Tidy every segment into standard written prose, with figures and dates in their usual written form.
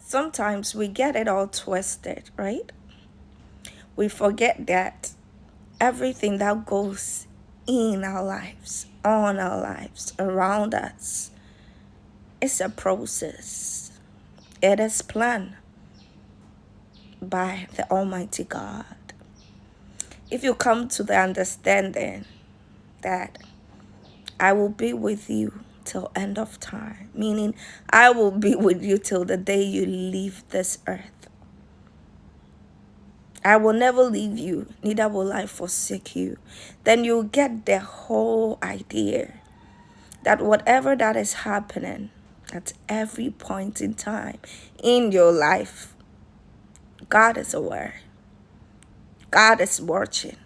sometimes we get it all twisted, right? We forget that everything that goes in our lives, on our lives, around us, is a process. It is planned by the Almighty God. If you come to the understanding that I will be with you till end of time, meaning I will be with you till the day you leave this earth. I will never leave you, neither will I forsake you. Then you get the whole idea that whatever that is happening at every point in time in your life, God is aware. God is watching.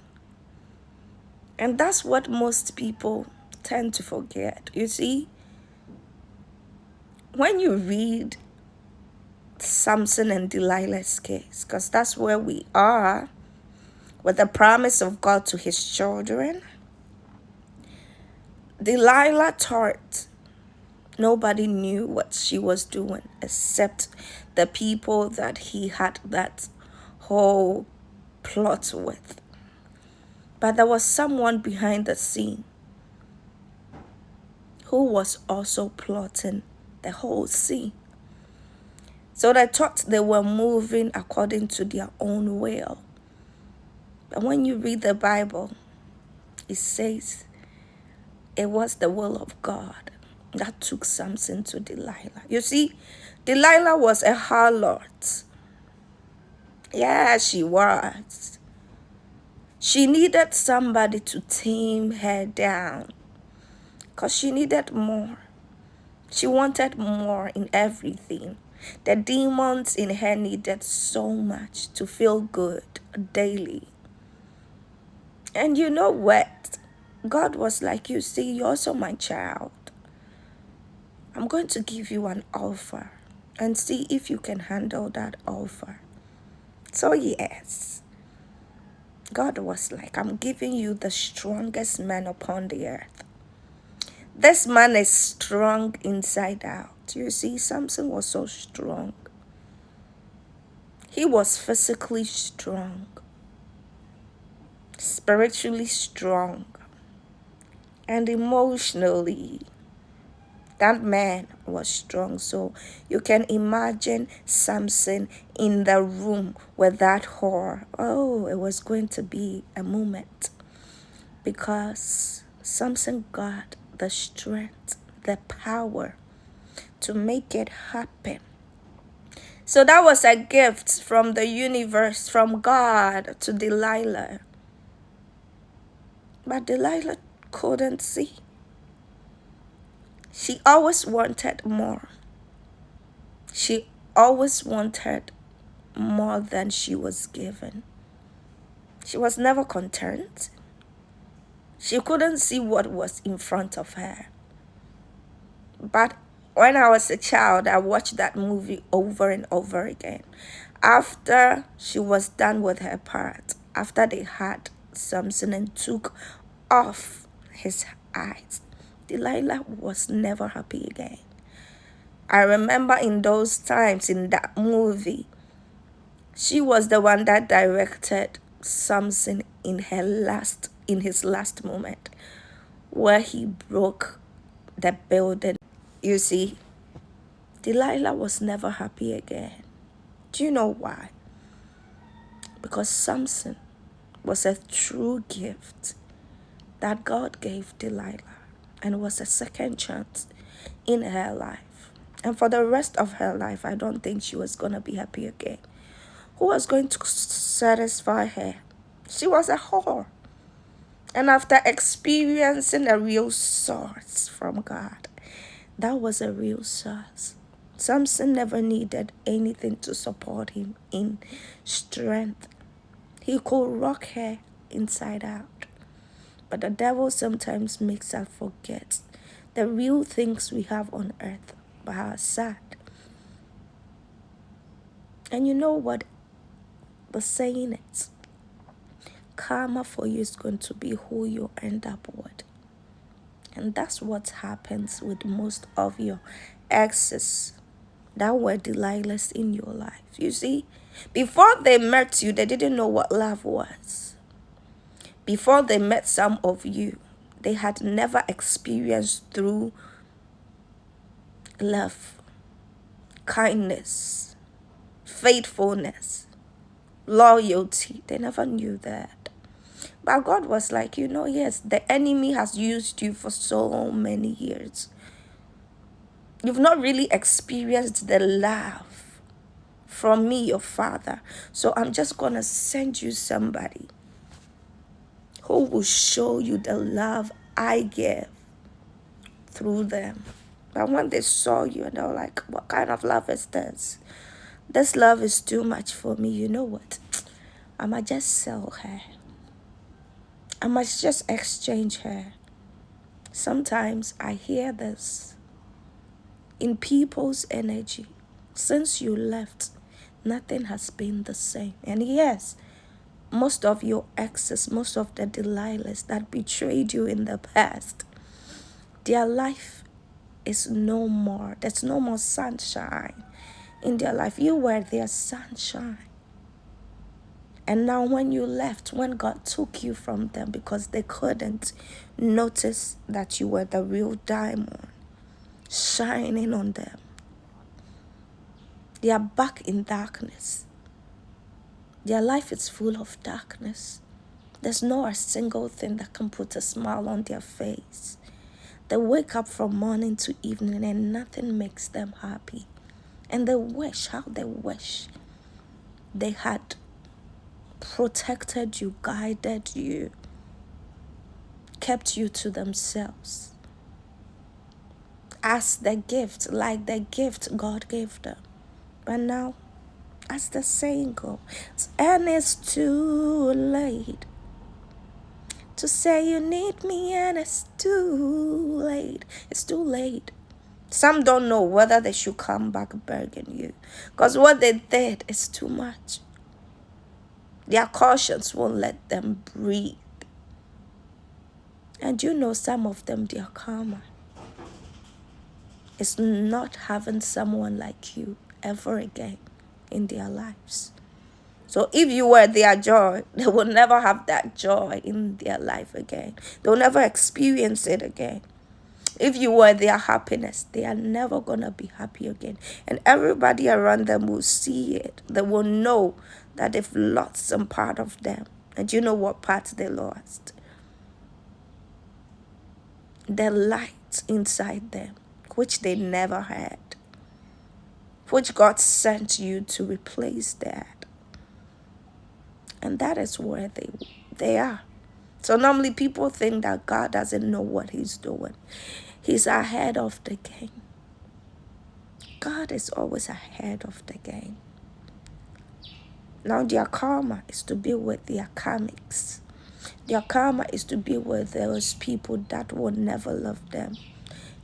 And that's what most people tend to forget. You see, when you read Samson and Delilah's case, because that's where we are with the promise of God to his children, Delilah thought nobody knew what she was doing except the people that he had that whole plot with. But there was someone behind the scene who was also plotting the whole scene. So they thought they were moving according to their own will. But when you read the Bible, it says it was the will of God that took Samson to Delilah. You see, Delilah was a harlot. Yeah, she was. She needed somebody to tame her down because she needed more. She wanted more in everything. The demons in her needed so much to feel good daily. And you know what? God was like, you see, you're also my child. I'm going to give you an offer and see if you can handle that offer. So yes, God was like, I'm giving you the strongest man upon the earth. This man is strong inside out. You see, Samson was so strong. He was physically strong, spiritually strong, and emotionally. That man was strong. So you can imagine Samson in the room with that whore. Oh, it was going to be a moment because Samson got the strength, the power to make it happen. So that was a gift from the universe, from God to Delilah. But Delilah couldn't see. She always wanted more. She always wanted more than she was given. She was never content. She couldn't see what was in front of her. But when I was a child, I watched that movie over and over again. After she was done with her part, after they had Samson and took off his eyes, Delilah was never happy again. I remember in those times in that movie, she was the one that directed Samson in his last moment, where he broke the building. You see, Delilah was never happy again. Do you know why? Because Samson was a true gift that God gave Delilah and was a second chance in her life. And for the rest of her life, I don't think she was going to be happy again. Who was going to satisfy her? She was a whore. And after experiencing a real source from God, that was a real source. Samson never needed anything to support him in strength. He could rock her inside out. But the devil sometimes makes us forget the real things we have on earth by our side. And you know what the saying is? Karma for you is going to be who you end up with. And that's what happens with most of your exes. that were Delilahs in your life. You see, before they met you, they didn't know what love was. Before they met some of you, they had never experienced through love, kindness, faithfulness, loyalty. They never knew that. But God was like, yes, the enemy has used you for so many years. You've not really experienced the love from me, your father. So I'm just going to send you somebody who will show you the love I give through them. But when they saw you and they were like, what kind of love is this? This love is too much for me. You know what? I might just sell her. I must just exchange her. Sometimes I hear this in people's energy. Since you left, nothing has been the same. And yes, most of your exes, most of the Delilahs that betrayed you in the past, their life is no more. There's no more sunshine in their life. You were their sunshine. And now when you left, when God took you from them because they couldn't notice that you were the real diamond shining on them, they are back in darkness. Their life is full of darkness. There's not a single thing that can put a smile on their face. They wake up from morning to evening and nothing makes them happy. And they wish they had protected you, guided you, kept you to themselves as the gift, like the gift God gave them. But now, as the saying goes, and it's too late to say you need me, and it's too late. It's too late. Some don't know whether they should come back begging you, because what they did is too much. Their cautions won't let them breathe. And some of them, their karma is not having someone like you ever again in their lives. So if you were their joy, they will never have that joy in their life again. They'll never experience it again. If you were their happiness, they are never going to be happy again. And everybody around them will see it. They will know that they've lost some part of them. And you know what part they lost? The light inside them, which they never had, which God sent you to replace that. And that is where they are. So normally people think that God doesn't know what he's doing. He's ahead of the game. God is always ahead of the game. Now their karma is to be with their karmics. Their karma is to be with those people that will never love them,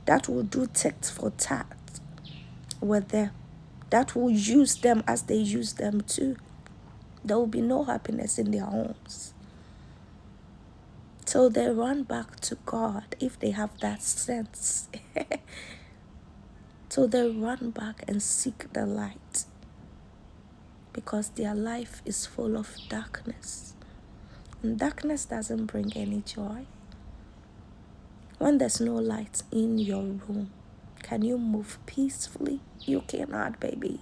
that will do tit for tat with them, that will use them as they use them too. There will be no happiness in their homes. So they run back to God if they have that sense. So they run back and seek the light because their life is full of darkness. And darkness doesn't bring any joy. When there's no light in your room, can you move peacefully? You cannot, baby.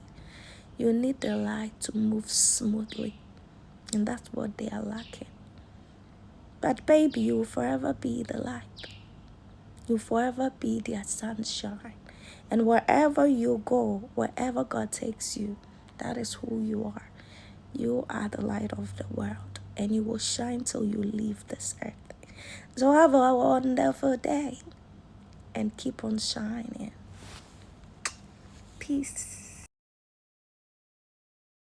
You need the light to move smoothly. And that's what they are lacking. But baby, you will forever be the light. You will forever be their sunshine. And wherever you go, wherever God takes you, that is who you are. You are the light of the world. And you will shine till you leave this earth. So have a wonderful day. And keep on shining. Peace.